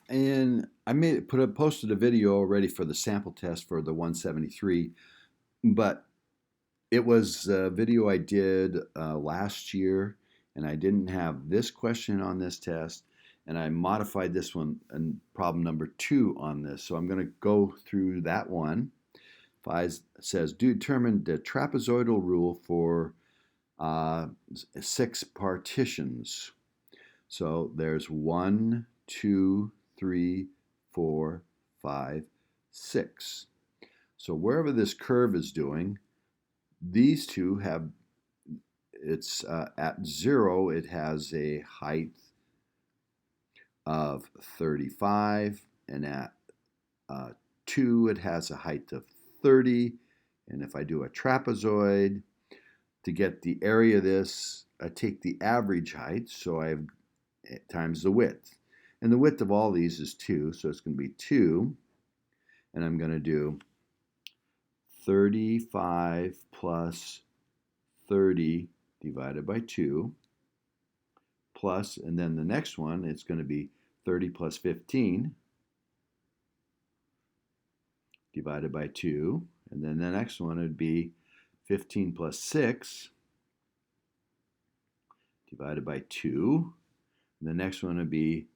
And I posted a video already for the sample test for the 173, but it was a video I did last year, and I didn't have this question on this test, and I modified this one and problem number 2 on this. So I'm going to go through that one. Says, determine the trapezoidal rule for 6 partitions. So there's 1, 2, 3, 4, 5, 6. So wherever this curve is doing, these two have, it's at 0, it has a height of 35, and at 2, it has a height of 30. And if I do a trapezoid, to get the area of this, I take the average height, so I have times the width. And the width of all these is 2, so it's going to be 2. And I'm going to do 35 plus 30 divided by 2 plus, and then the next one, it's going to be 30 plus 15 divided by 2. And then the next one would be 15 plus 6 divided by 2. And the next one would be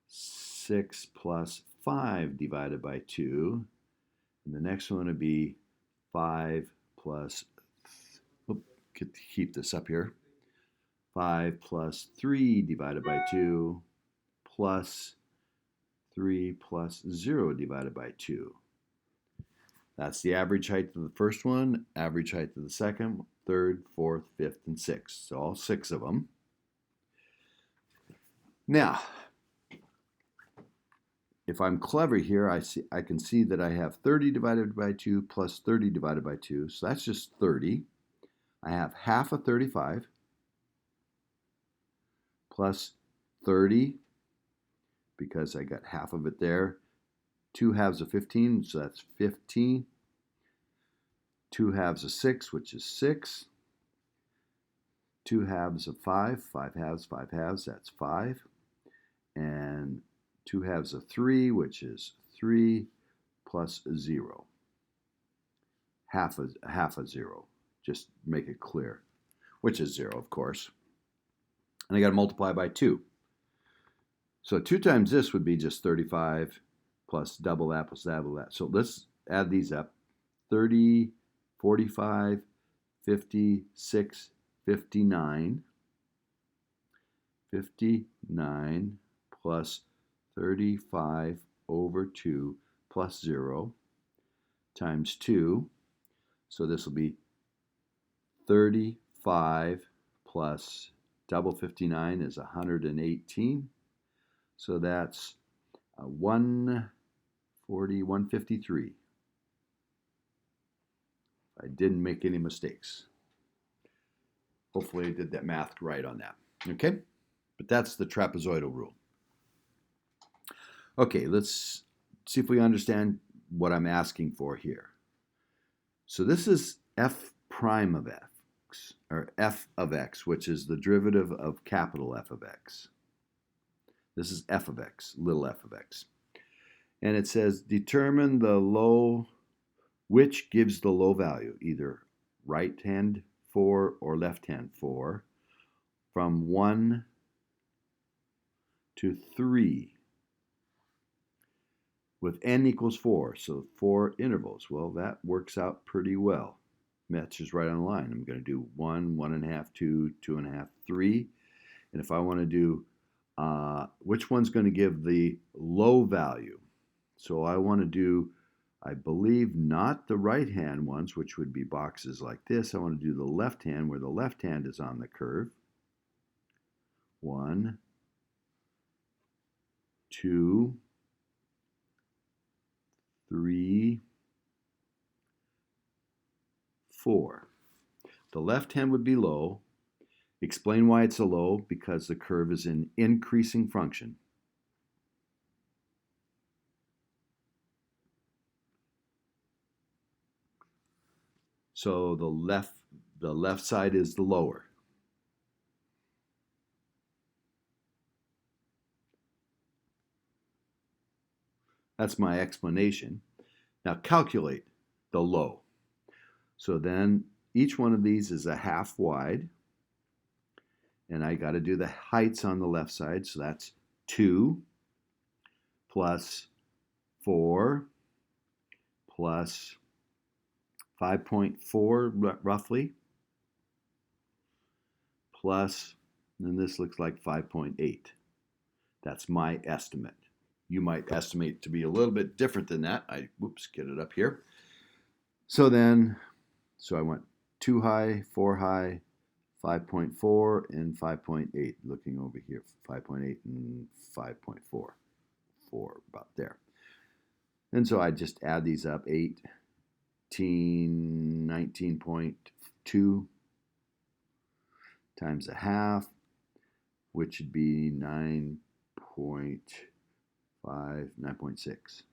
6 plus 5 divided by 2. And the next one would be 5 plus, keep this up here, 5 plus 3 divided by 2 plus 3 plus 0 divided by 2. That's the average height of the first one, average height of the second, third, fourth, fifth, and sixth. So all 6 of them. Now, if I'm clever here, I can see that I have 30 divided by 2 plus 30 divided by 2. So that's just 30. I have half of 35 plus 30, because I got half of it there. 2 halves of 15, so that's 15. 2 halves of 6, which is 6. 2 halves of 5, 5 halves, that's 5. And 2 halves of 3, which is 3, plus 0. Half a 0, just make it clear, which is 0, of course. And I got to multiply by 2. So 2 times this would be just 35 plus double that plus double that. So let's add these up. 30, 45, 56, 59. 59 plus 35 over 2 plus 0 times 2. So this will be 35 plus double 59 is 118. So that's 140, 153. I didn't make any mistakes. Hopefully I did that math right on that. Okay? But that's the trapezoidal rule. Okay, let's see if we understand what I'm asking for here. So this is f prime of x, or f of x, which is the derivative of capital F of x. This is f of x, little f of x. And it says determine the low, which gives the low value, either right hand 4 or left hand 4, from 1 to 3 with n equals 4, so 4 intervals. Well, that works out pretty well. Matches right on the line. I'm going to do 1, 1.5, 2, 2.5, 3. And if I want to do which one's going to give the low value? So I want to do, I believe, not the right hand ones, which would be boxes like this. I want to do the left hand, where the left hand is on the curve. 1, 2, 3, 4. The left hand would be low. Explain why it's a low, because the curve is an increasing function. So the left side is the lower. That's my explanation. Now calculate the low. So then each one of these is a half wide. And I got to do the heights on the left side. So that's 2 plus 4 plus 5.4 roughly plus, and this looks like 5.8. That's my estimate. You might estimate to be a little bit different than that. Get it up here. So I went 2 high, 4 high, 5.4, and 5.8. Looking over here, 5.8 and 5.4. 4 about there. And so I just add these up, 19.2 times a half, which would be 9.6.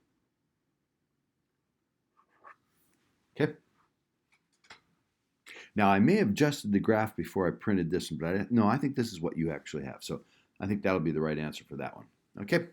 Okay. Now I may have adjusted the graph before I printed this one, but no, I think this is what you actually have. So I think that'll be the right answer for that one. Okay.